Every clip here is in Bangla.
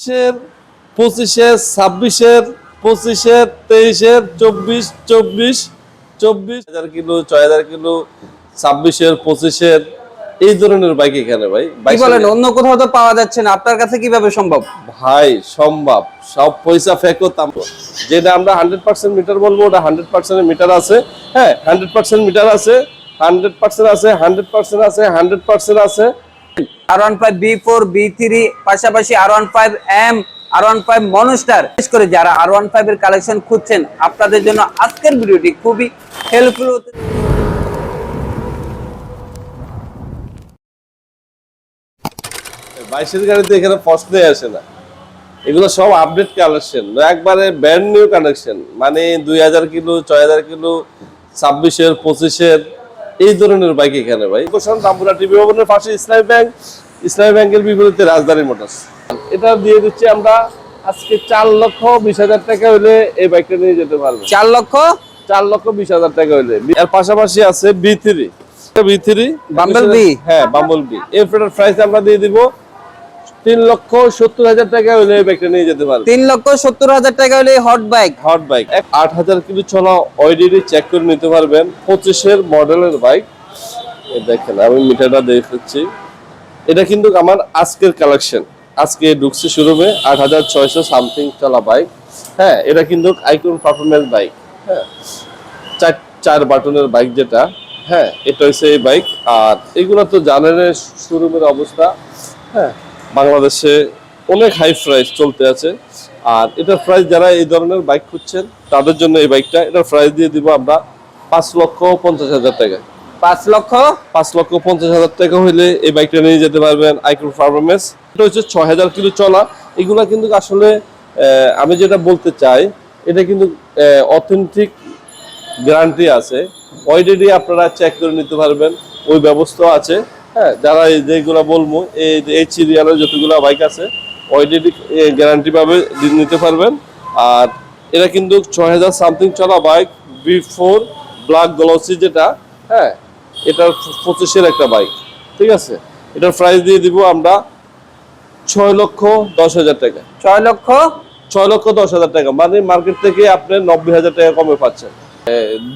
এর 25-এর 26-এর 25-এর 23-এর 24 24 24,000 কিলো 6000 কিলো 26-এর 25-এর এই ধরনের বাইক এখানে ভাই কি বলেন অন্য কোথাও তো পাওয়া যাচ্ছে না, আপনার কাছে কিভাবে সম্ভব? ভাই সম্ভব, সব পয়সা ফেকো তাম যেটা আমরা 100% মিটার বলবো ওটা 100% মিটার আছে। হ্যাঁ 100% মিটার আছে, 100% আছে, 100% আছে, 100% আছে। R15 B4 B3 পাশাপাশি R15M R15 মনস্টার, বিশেষ করে যারা R15 এর কালেকশন খুঁজছেন আপনাদের জন্য আজকের ভিডিওটি খুবই হেল্পফুল হতে। বাইশের গাড়িতে এখানে প্রশ্নই আসে না, এগুলো সব আপডেট কালেকশন, একবারে ব্র্যান্ড নিউ কালেকশন, মানে 2000 কিলো 6000 কিলো 26-এর 25-এর এই ধরনের বাইক এখানে ভাই। রামপুরা টিভি ভবনের পাশে ইসলামী ব্যাংকের বিপরীতে রাজধানী মোটরস, এটা দিয়ে দিচ্ছি আমরা আজকে 4,20,000 টাকা হলে এই বাইকটা নিয়ে যেতে পারবো। 4,20,000 টাকা হলে। এর পাশাপাশি আছে B3 বাম্বল বি। হ্যাঁ বাম্বল বি, এর প্রাইস আমরা দিয়ে দিব 3,70,000 টাকা হলে এই বাইকটা নিয়ে যেতে পারবে। 3,70,000 টাকা হলে হট বাইক 8,000 কিলো চলা অলরেডি চেক করে নিতে পারবেন। 25-এর মডেলের বাইক, দেখেন আমি মিটারটা দেখাচ্ছি, এটা কিন্তু আমার আজকের কালেকশন, আজকে ঢুকছে শোরুমে 8,600 সামথিং চলা বাইক। হ্যাঁ এটা কিন্তু আইকন পারফরম্যান্স বাইক, হ্যাঁ চার বাটনের বাইক যেটা, হ্যাঁ এটা হচ্ছে এই বাইক। আর এগুলো তো জানেন শোরুমের অবস্থা, হ্যাঁ বাংলাদেশে অনেক হাই প্রাইস চলতে আছে। আর এটার প্রাইস যারা এই ধরনের বাইক খুঁজছেন তাদের জন্য এই বাইকটা, এটার প্রাইস দিয়ে দিব আমরা 5,50,000 টাকা। 5,50,000 টাকা হইলে এই বাইকটা নিয়ে যেতে পারবেন। আইকন পারফরম্যান্স, এটা হচ্ছে 6,000 কিলো চলা। এগুলা কিন্তু আসলে আমি যেটা বলতে চাই, এটা কিন্তু অথেন্টিক গ্যারান্টি আছে, অলরেডি আপনারা চেক করে নিতে পারবেন, ওই ব্যবস্থা আছে। হ্যাঁ যারা যেগুলো বলবো এই সিরিয়ালের যতগুলো বাইক আছে অলরেডি গ্যারান্টি ভাবে নিতে পারবেন। আর এটা কিন্তু 6,000 সামথিং চলা বাইক, B4 ব্ল্যাক গ্লসি যেটা, হ্যাঁ এটার 25-এর একটা বাইক, ঠিক আছে। এটার প্রাইস দিয়ে দিব আমরা 6,10,000 টাকা। 6,10,000 টাকা, মানে মার্কেট থেকে আপনি 90,000 টাকা কমে পাচ্ছেন।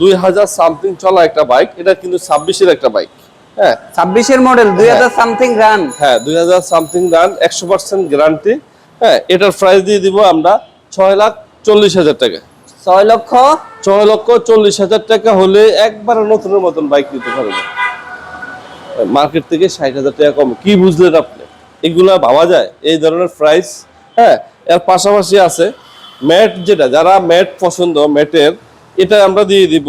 2,000 সামথিং চলা একটা বাইক, এটা কিন্তু 26-এর একটা বাইক, হ্যাঁ 26-এর মডেল 2000 সামথিং রান, হ্যাঁ 2000 সামথিং রান, 100% গ্যারান্টি। হ্যাঁ এটার প্রাইস দিয়ে দিব আমরা 6,40,000 টাকা। 6,40,000 টাকা হলে একবারে নতুনের মতন বাইক নিতে পারবেন, মার্কেট থেকে 60,000 টাকা কম। কি বুঝলেন আপনি? এগুলা ভাবা যায় এই ধরনের প্রাইস। হ্যাঁ এর পাশাপাশি আছে ম্যাট, যেটা যারা ম্যাট পছন্দ, ম্যাটের এটা আমরা দিয়ে দিব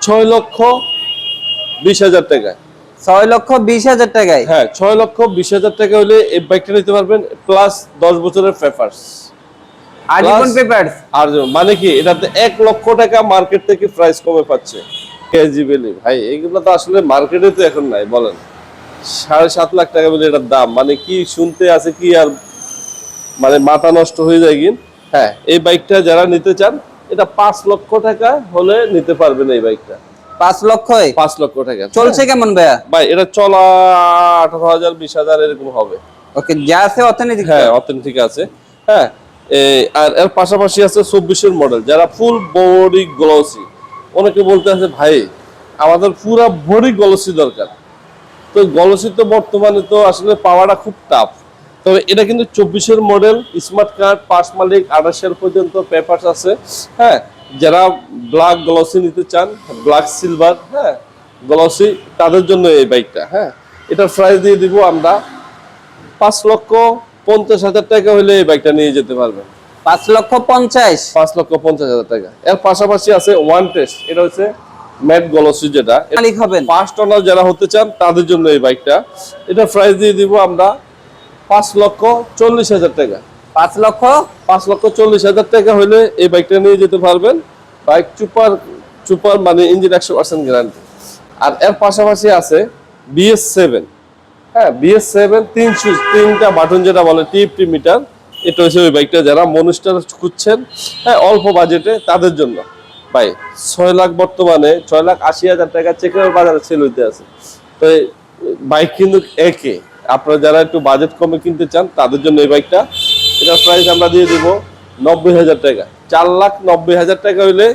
6,20,000 টাকায়। 6,20,000 টাকায়, হ্যাঁ 6,20,000 টাকা হলে এই বাইকটা নিতে পারবেন, প্লাস 10 বছরের পেপারস, আজীবন পেপারস। আর মানে কি এটাতে 1 লক্ষ টাকা মার্কেট থেকে প্রাইস কমে পাচ্ছে। কেজিবেলি ভাই এগুলো তো আসলে মার্কেটে তো এখন নাই, বলেন 7.5 লাখ টাকা বলে এটার দাম, মানে কি শুনতে আছে কি আর, মানে মাথা নষ্ট হয়ে যায়। কিন্তু হ্যাঁ এই বাইকটা যারা নিতে চান, এটা 5 লক্ষ টাকা হলে নিতে পারবেন। এই বাইকটা 5 লক্ষ টাকা চলছে কেমন ভাইয়া? ভাই এটা চলা 18,000 20,000 এরকম হবে। ওকে, যা আছে অথেন্টিক, হ্যাঁ অথেন্টিক আছে। হ্যাঁ আর এর পাশাপাশি আছে 24-এর মডেল, যারা ফুল বডি গ্লসি, অনেকে বলতে আছে ভাই আমাদের পুরা বডি গ্লসি দরকার, তো গ্লসি তো বর্তমানে তো আসলে পাওয়াটা খুব টাফ। তবে এটা কিন্তু 24-এর মডেল, স্মার্ট কার্ড, পাস মালিক, 28-এর পর্যন্ত পেপারস আছে। হ্যাঁ যারা ব্ল্যাক গ্লসি নিতে চান, ব্ল্যাক সিলভার, হ্যাঁ গ্লসি, তাদের জন্য এই বাইকটা। হ্যাঁ এটার প্রাইস দিয়ে দিব আমরা 5,50,000 টাকা হলে এই বাইকটা নিয়ে যেতে পারবেন। 5,50,000 টাকা। এর পাশাপাশি আছে ওয়ান টেস্ট, এটা হচ্ছে ম্যাট গ্লসি, যেটা মালিক হবেন ফার্স্ট ওনার যারা হতে চান তাদের জন্য এই বাইকটা। এটা প্রাইস দিয়ে দিব আমরা 5,40,000 টাকা। 5,40,000 টাকা হলে এই বাইকটা নিয়ে যেতে পারবেন। বাইক সুপার মানে ইঞ্জিন 100% গ্যারান্টি। আর এর পাশাপাশি আছে BS7, হ্যাঁ BS7 3টা বাটন যেটা বলে TFT মিটার, এটা হচ্ছে ওই বাইকটা যারা মনস্টার খুঁজছেন, হ্যাঁ অল্প বাজেটে তাদের জন্য। ভাই 6 লাখ, বর্তমানে 6,80,000 টাকা চেকের বাজারে সেল হইতে আছে। তো বাইক কিন্তু একে আপনারা যারা একটু বাজেট কমে কিনতে চান তাদের জন্য এই বাইকটা। এটার প্রাইস আমরা দিয়ে দিব 90,000 টাকা। 4,90,000 টাকা হইলে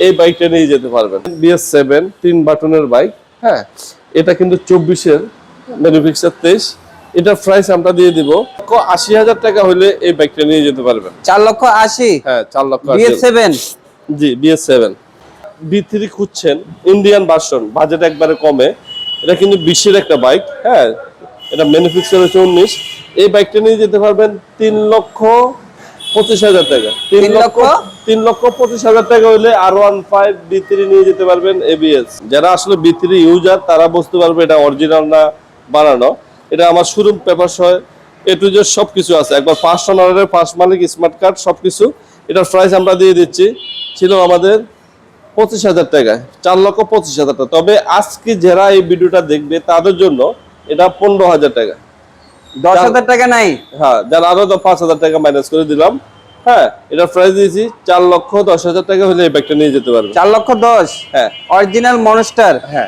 এই বাইকটা নিয়ে যেতে পারবেন। BS7 3 বাটনের বাইক, হ্যাঁ, এটা কিন্তু 24-এর ম্যানুফ্যাকচার 23। এটার প্রাইস আমরা দিয়ে দিব 80,000 টাকা হইলে এই বাইকটা নিয়ে যেতে পারবেন। 4,80,000। হ্যাঁ, 4,80,000। BS7 জি, BS7 B3 খুঁজছেন, ইন্ডিয়ান ভার্সন, বাজেট একবারে কমে। এটা কিন্তু 20-এর একটা বাইক, হ্যাঁ, এটা ম্যানুফ্যাকচার হচ্ছে 19। এই বাইকটা নিয়ে যেতে পারবেন 3,25,000 টাকা। 3,25,000 টাকা হইলে R15 B3 নিয়ে যেতে পারবেন ABS। যারা আসলে B3 ইউজার তারা বুঝতে পারবে এটা অরিজিনাল না বানানো। এটা আমার শোরুম পেপারস হয়, এ টু জেড সবকিছু আছে, একবার ফার্স্ট অনারের ফার্স্ট মালিক, স্মার্ট কার্ড সবকিছু। এটার প্রাইস আমরা দিয়ে দিচ্ছি, ছিল আমাদের 25,000 টাকায়, 4,25,000 টাকা। তবে আজকে যারা এই ভিডিওটা দেখবে তাদের জন্য এটা 15,000 টাকা। 10,000 টাকা নাই। হ্যাঁ, যারা আরো 5,000 টাকা মাইনাস করে দিলাম। হ্যাঁ, এটার প্রাইস দিয়েছি 4,10,000 টাকা হলে এই ব্যাগটা নিয়ে যেতে পারবে। 4,10,000। হ্যাঁ, অরিজিনাল মনস্টার। হ্যাঁ।